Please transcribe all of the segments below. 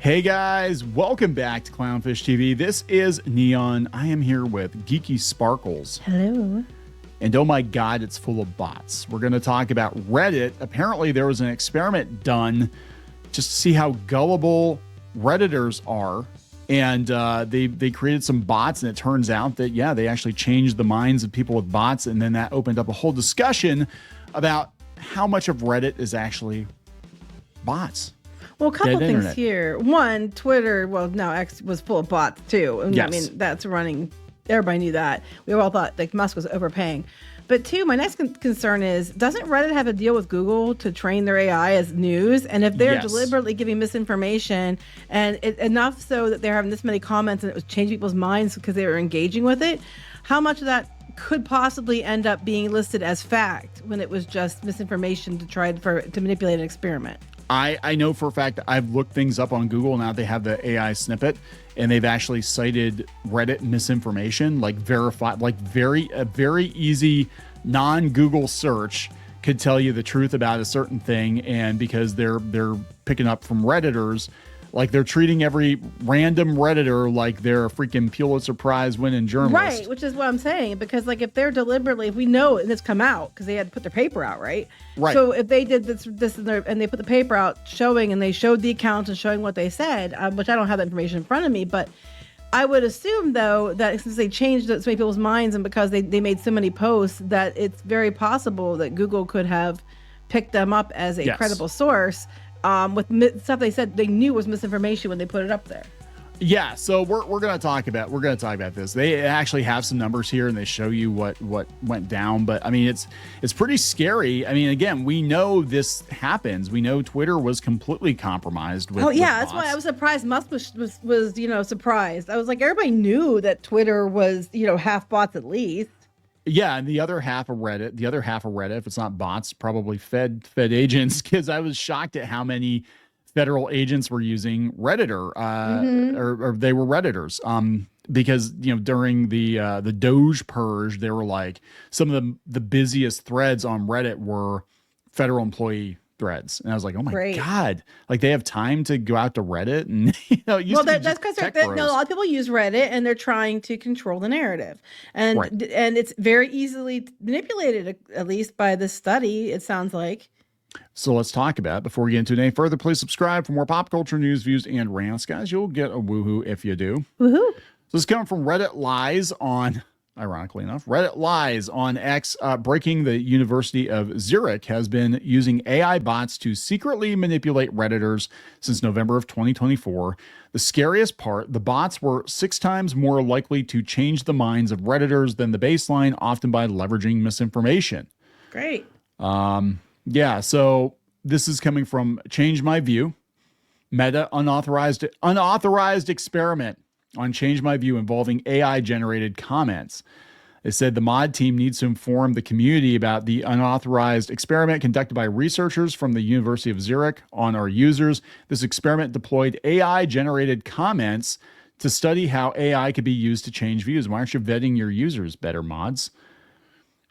Hey guys, welcome back to Clownfish TV. This is Kneon. I am here with Geeky Sparkles. Hello. And oh my God, it's full of bots. We're going to talk about Reddit. Apparently there was an experiment done just to see how gullible Redditors are. And they created some bots, and it turns out that, yeah, they actually changed the minds of people with bots. And then that opened up a whole discussion about how much of Reddit is actually bots. Well, a couple things here. One, Twitter, well, no, X was full of bots too. And yes. I mean, that's running. Everybody knew that. We all thought like Musk was overpaying. But two, my next concern is, doesn't Reddit have a deal with Google to train their AI as news? And if they're deliberately giving misinformation and enough so that they're having this many comments and it was changing people's minds because they were engaging with it, how much of that could possibly end up being listed as fact when it was just misinformation to try to manipulate an experiment? I know for a fact I've looked things up on Google. Now they have the AI snippet, and they've actually cited Reddit misinformation, like verified, like a very easy non-Google search could tell you the truth about a certain thing. And because they're picking up from Redditors, like they're treating every random Redditor like they're a freaking Pulitzer Prize winning journalist. Right, which is what I'm saying. Because like if they're deliberately, if we know and it's come out because they had to put their paper out, right? Right. So if they did this and they put the paper out showing, and they showed the accounts and showing what they said, which I don't have that information in front of me, but I would assume though that since they changed so many people's minds and because they made so many posts, that it's very possible that Google could have picked them up as a credible source. With stuff they said they knew was misinformation when they put it up there. Yeah, so we're gonna talk about this. They actually have some numbers here, and they show you what went down. But I mean, it's pretty scary. I mean, again, we know this happens. We know Twitter was completely compromised with. Oh yeah, with that's why I was surprised. Musk was surprised. I was like, everybody knew that Twitter was half bots at least. Yeah, and the other half of Reddit, if it's not bots, probably Fed agents, because I was shocked at how many federal agents were using Redditor, or they were Redditors. Because during the Doge purge, they were like some of the busiest threads on Reddit were federal employee threads, and I was like, oh my God, like they have time to go out to Reddit and that's because a lot of people use Reddit and they're trying to control the narrative, and it's very easily manipulated, at least by this study, it sounds like. So let's talk about it. Before we get into it any further, please subscribe for more pop culture news, views, and rants, guys. You'll get a woohoo if you do. Woohoo! So this is coming from Reddit Lies on. Ironically enough, Reddit Lies on X, breaking the University of Zurich has been using AI bots to secretly manipulate Redditors since November of 2024. The scariest part, the bots were 6 times more likely to change the minds of Redditors than the baseline, often by leveraging misinformation. Great. Yeah, so this is coming from Change My View, Meta unauthorized experiment on Change My View involving AI-generated comments. They said the mod team needs to inform the community about the unauthorized experiment conducted by researchers from the University of Zurich on our users. This experiment deployed AI-generated comments to study how AI could be used to change views. Why aren't you vetting your users better, mods?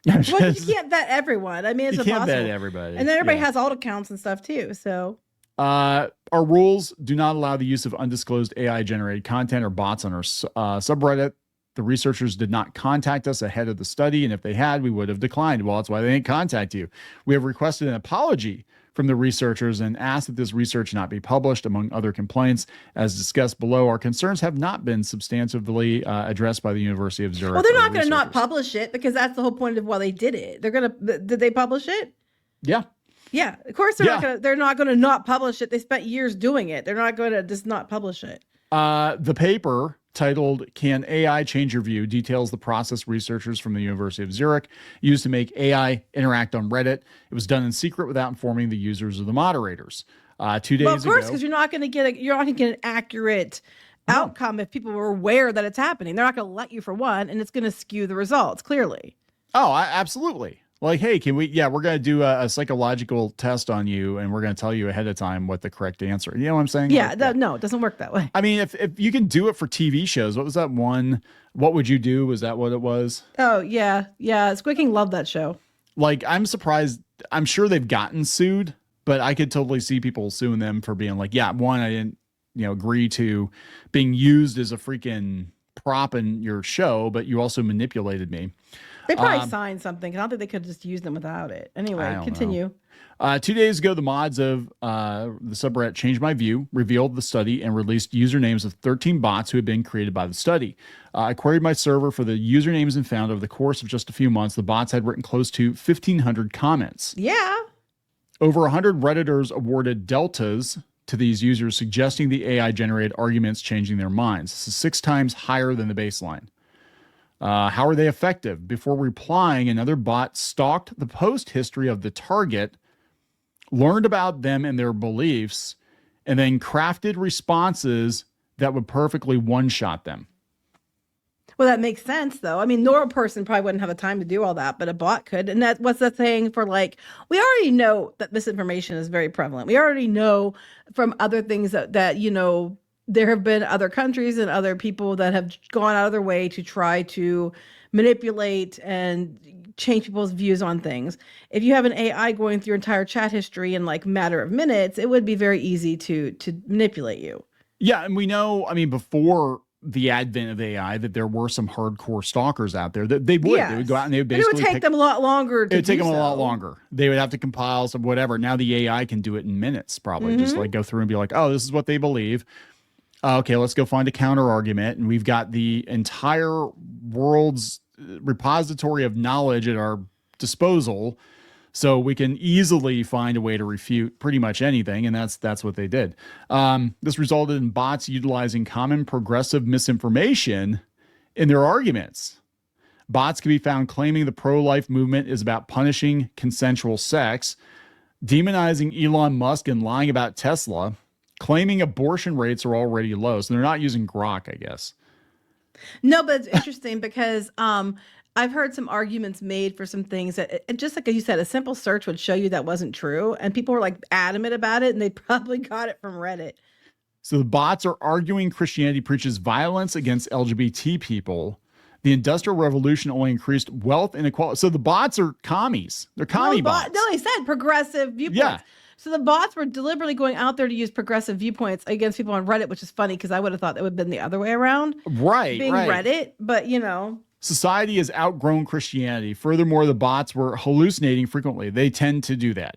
Well, you can't vet everyone. I mean, it's impossible. You can't vet everybody. And then everybody has alt accounts and stuff too, so... Our rules do not allow the use of undisclosed AI-generated content or bots on our subreddit. The researchers did not contact us ahead of the study, and if they had, we would have declined. Well, that's why they didn't contact you. We have requested an apology from the researchers and asked that this research not be published, among other complaints. As discussed below, our concerns have not been substantively addressed by the University of Zurich. Well, they're not going to not publish it, because that's the whole point of why they did it. Did they publish it? Yeah. Yeah, of course they're not going to not publish it. They spent years doing it. They're not going to just not publish it. The paper titled "Can AI Change Your View?" details the process researchers from the University of Zurich used to make AI interact on Reddit. It was done in secret without informing the users or the moderators. 2 days ago. Well, of course, because you're not going to get an accurate outcome if people were aware that it's happening. They're not going to let you, for one, and it's going to skew the results clearly. Oh, absolutely. Like, hey, we're going to do a psychological test on you, and we're going to tell you ahead of time what the correct answer. You know what I'm saying? Yeah, no, it doesn't work that way. I mean, if you can do it for TV shows, what was that one? What Would You Do? Was that what it was? Oh, yeah. Squeaking loved that show. Like, I'm surprised. I'm sure they've gotten sued, but I could totally see people suing them for being like, yeah, one, I didn't agree to being used as a freaking prop in your show, but you also manipulated me. They probably signed something. I don't think they could just use them without it. Anyway, continue. 2 days ago, the mods of the subreddit Change My View revealed the study and released usernames of 13 bots who had been created by the study. I queried my server for the usernames and found over the course of just a few months, the bots had written close to 1,500 comments. Yeah. Over 100 Redditors awarded deltas to these users, suggesting the AI-generated arguments changing their minds. This is 6 times higher than the baseline. How are they effective? Before replying, another bot stalked the post history of the target, learned about them and their beliefs, and then crafted responses that would perfectly one-shot them. Well, that makes sense, though. I mean, normal person probably wouldn't have the time to do all that, but a bot could. And that's what's the thing for, like, we already know that misinformation is very prevalent. We already know from other things that there have been other countries and other people that have gone out of their way to try to manipulate and change people's views on things. If you have an AI going through your entire chat history in like a matter of minutes, it would be very easy to manipulate you. Yeah, and we know, I mean, before the advent of AI, that there were some hardcore stalkers out there that they would go out and they would basically. It would take them a lot longer. It would take them a lot longer. They would have to compile some whatever. Now the AI can do it in minutes, probably just like go through and be like, oh, this is what they believe. Okay, let's go find a counter argument. And we've got the entire world's repository of knowledge at our disposal. So we can easily find a way to refute pretty much anything. And that's what they did. This resulted in bots utilizing common progressive misinformation in their arguments. Bots can be found claiming the pro-life movement is about punishing consensual sex, demonizing Elon Musk and lying about Tesla, claiming abortion rates are already low. So they're not using Grok, I guess. No, but it's interesting because I've heard some arguments made for some things that, just like you said, a simple search would show you that wasn't true. And people were like adamant about it, and they probably got it from Reddit. So the bots are arguing Christianity preaches violence against LGBT people. The Industrial Revolution only increased wealth inequality. So the bots are commies. They're commie bots. No, they said progressive viewpoints. Yeah. So the bots were deliberately going out there to use progressive viewpoints against people on Reddit, which is funny because I would have thought that would have been the other way around. Right. Being Reddit, but Society has outgrown Christianity. Furthermore, the bots were hallucinating frequently. They tend to do that.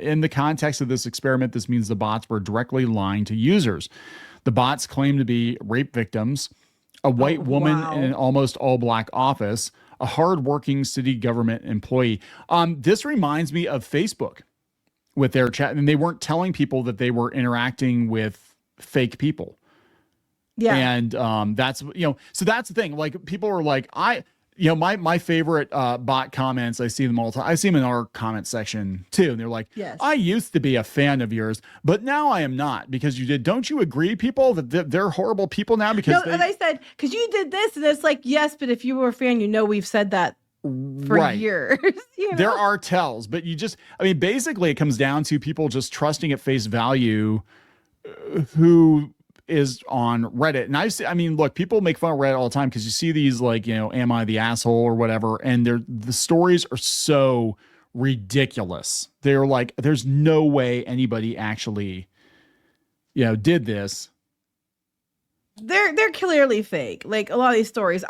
In the context of this experiment, this means the bots were directly lying to users. The bots claim to be rape victims, a white woman in an almost all-black office, a hardworking city government employee. This reminds me of Facebook with their chat, and they weren't telling people that they were interacting with fake people. Yeah. And that's, so that's the thing. Like people are like, my favorite bot comments, I see them all the time. I see them in our comment section too. And they're like, yes, I used to be a fan of yours, but now I am not because you did. Don't you agree, people, that they're horrible people now? Because they said, because you did this. And it's like, yes, but if you were a fan, we've said that for years. There are tells, but basically it comes down to people just trusting at face value who is on Reddit. And look, people make fun of Reddit all the time because you see these like, am I the asshole or whatever. And the stories are so ridiculous. They're like, there's no way anybody actually, did this. They're clearly fake. Like a lot of these stories,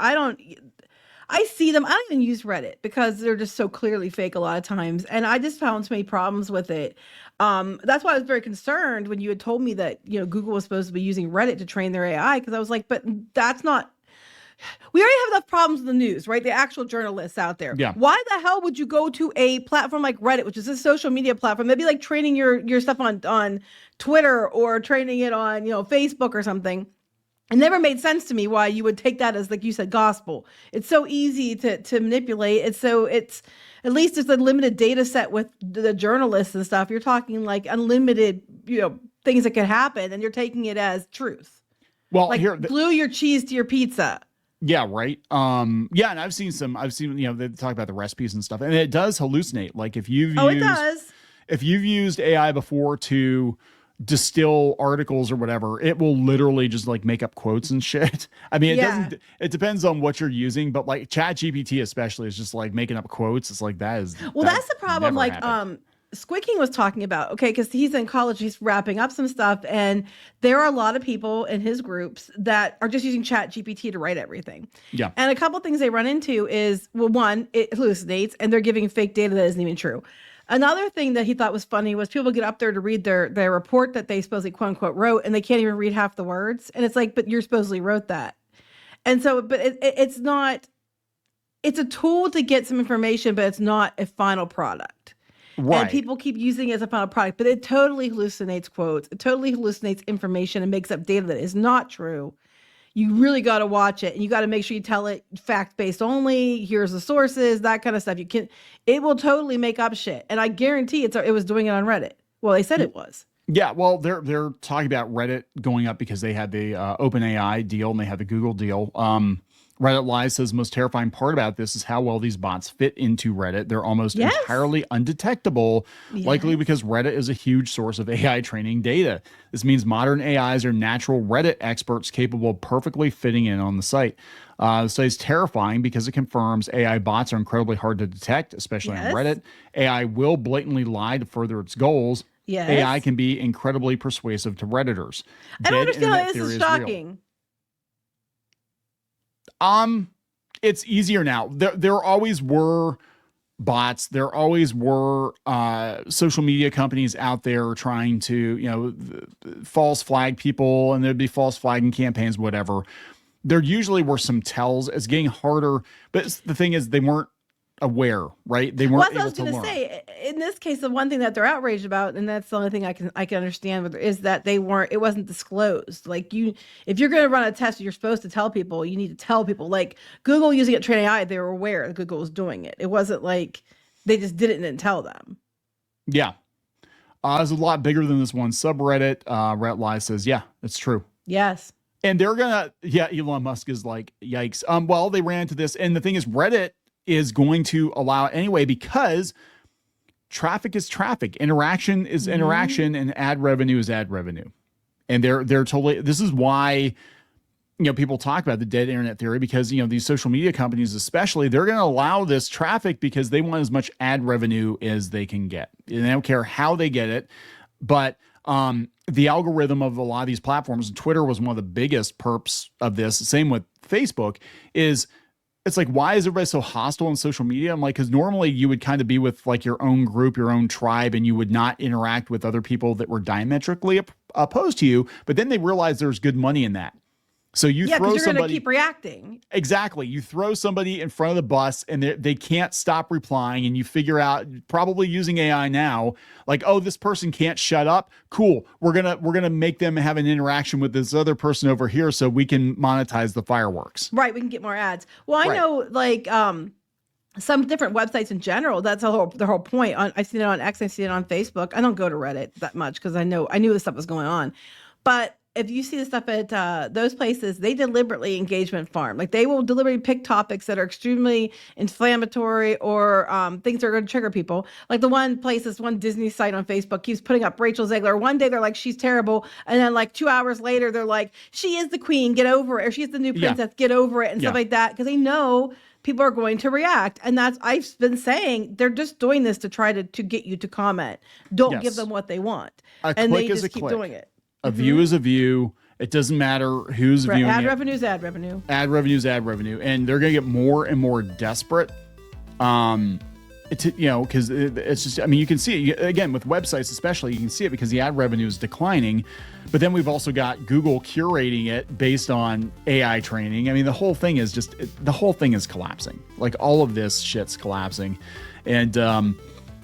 I see them. I don't even use Reddit because they're just so clearly fake a lot of times. And I just found so many problems with it. That's why I was very concerned when you had told me that, Google was supposed to be using Reddit to train their AI. Because I was like, but that's not, we already have enough problems with the news, right? The actual journalists out there. Yeah. Why the hell would you go to a platform like Reddit, which is a social media platform? That'd be like training your stuff on Twitter or training it on, Facebook or something. It never made sense to me why you would take that as, like you said, gospel. It's so easy to manipulate. It's at least it's a limited data set with the journalists and stuff. You're talking like unlimited, things that could happen, and you're taking it as truth. Well, like glue your cheese to your pizza. Yeah, right. And I've seen they talk about the recipes and stuff, and it does hallucinate. Like if you've used AI before to distill articles or whatever, it will literally just like make up quotes and shit. It depends on what you're using, but like ChatGPT especially is just like making up quotes. It's like that's the problem. Like happened. Squicking was talking about, okay, because he's in college, he's wrapping up some stuff, and there are a lot of people in his groups that are just using Chat GPT to write everything. Yeah. And a couple things they run into is, well, one, it hallucinates, and they're giving fake data that isn't even true. Another thing that he thought was funny was people get up there to read their report that they supposedly quote unquote wrote, and they can't even read half the words. And it's like, but you're supposedly wrote that. And so, but it's not, it's a tool to get some information, but it's not a final product. Right. And people keep using it as a final product, but it totally hallucinates quotes. It totally hallucinates information and makes up data that is not true. You really got to watch it, and you got to make sure you tell it fact-based only. Here's the sources, that kind of stuff. It will totally make up shit. And I guarantee it was doing it on Reddit. Well, they said it was. Yeah, well, they're talking about Reddit going up because they had the OpenAI deal and they had the Google deal. Reddit Live says the most terrifying part about this is how well these bots fit into Reddit. They're almost entirely undetectable, likely because Reddit is a huge source of AI training data. This means modern AIs are natural Reddit experts capable of perfectly fitting in on the site. The site is terrifying because it confirms AI bots are incredibly hard to detect, especially on Reddit. AI will blatantly lie to further its goals. Yes. AI can be incredibly persuasive to Redditors. I don't understand why this is shocking. It's easier now. There always were bots. There always were social media companies out there trying to, false flag people, and there'd be false flagging campaigns, whatever. There usually were some tells. It's getting harder, but the thing is, they weren't aware, right? They weren't able to learn. I was going to say, in this case, the one thing that they're outraged about, and that's the only thing I can understand, is that it wasn't disclosed. Like if you're going to run a test, you're supposed to tell people. You need to tell people. Like Google using it to train AI, they were aware that Google was doing it. It wasn't like they just did it and didn't tell them. Yeah, it's a lot bigger than this one subreddit. Reddit Live says, yeah, it's true. Yes. And they're gonna, Elon Musk is like, yikes. Well, they ran into this, and the thing is, Reddit is going to allow it anyway because traffic is traffic, interaction is interaction, and ad revenue is ad revenue. And they're totally, this is why, people talk about the dead internet theory, because, these social media companies, especially, they're going to allow this traffic because they want as much ad revenue as they can get. And they don't care how they get it. But the algorithm of a lot of these platforms, and Twitter was one of the biggest perps of this, same with Facebook, is it's like, why is everybody so hostile on social media? I'm like, because normally you would kind of be with like your own group, your own tribe, and you would not interact with other people that were diametrically opposed to you. But then they realize there's good money in that. So you throw you're somebody, going to keep reacting. Exactly. You throw somebody in front of the bus and they can't stop replying, and you figure out, probably using AI now, like, oh, this person can't shut up. Cool. We're going to make them have an interaction with this other person over here so we can monetize the fireworks. Right. We can get more ads. Well, I know like some different websites in general, that's the whole point. I've seen it on X, I've seen it on Facebook. I don't go to Reddit that much because I knew this stuff was going on. But if you see the stuff at those places, they deliberately engagement farm. Like they will deliberately pick topics that are extremely inflammatory or things that are going to trigger people. Like the one place, this one Disney site on Facebook keeps putting up Rachel Zegler. One day they're like, she's terrible. And then like 2 hours later, they're like, she is the queen, get over it. Or she's the new princess, get over it. And stuff like that. Because they know people are going to react. And I've been saying, they're just doing this to try to get you to comment. Don't give them what they want. And they just keep doing it. A view is a view. It doesn't matter who's viewing ad it. Revenue is ad revenue. Ad revenue is ad revenue. And they're going to get more and more desperate. Because it's just, you can see it, again, with websites especially, you can see it because the ad revenue is declining. But then we've also got Google curating it based on AI training. The whole thing is collapsing. Like all of this shit's collapsing. And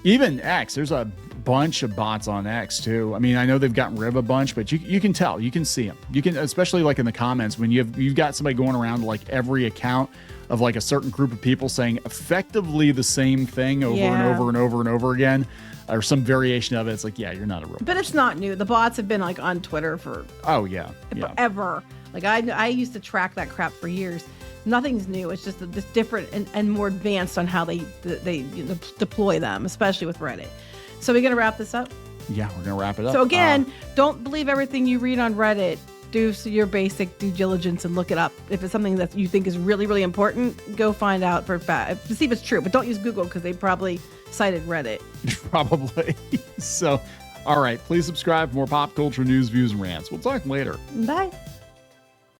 even X, there's a bunch of bots on X too. I know they've gotten rid of a bunch, but you can tell, you can see them. You can, especially like in the comments, when you've got somebody going around like every account of like a certain group of people saying effectively the same thing over and over and over and over again, or some variation of it. It's like, you're not a real But it's not new. The bots have been like on Twitter for forever. Like I used to track that crap for years. Nothing's new. It's just this different and more advanced on how they deploy them, especially with Reddit. So we're going to wrap this up? Yeah, we're going to wrap it up. So again, don't believe everything you read on Reddit. Do your basic due diligence and look it up. If it's something that you think is really, really important, go find out to see if it's true. But don't use Google because they probably cited Reddit. probably. So, all right. Please subscribe for more pop culture news, views, and rants. We'll talk later. Bye.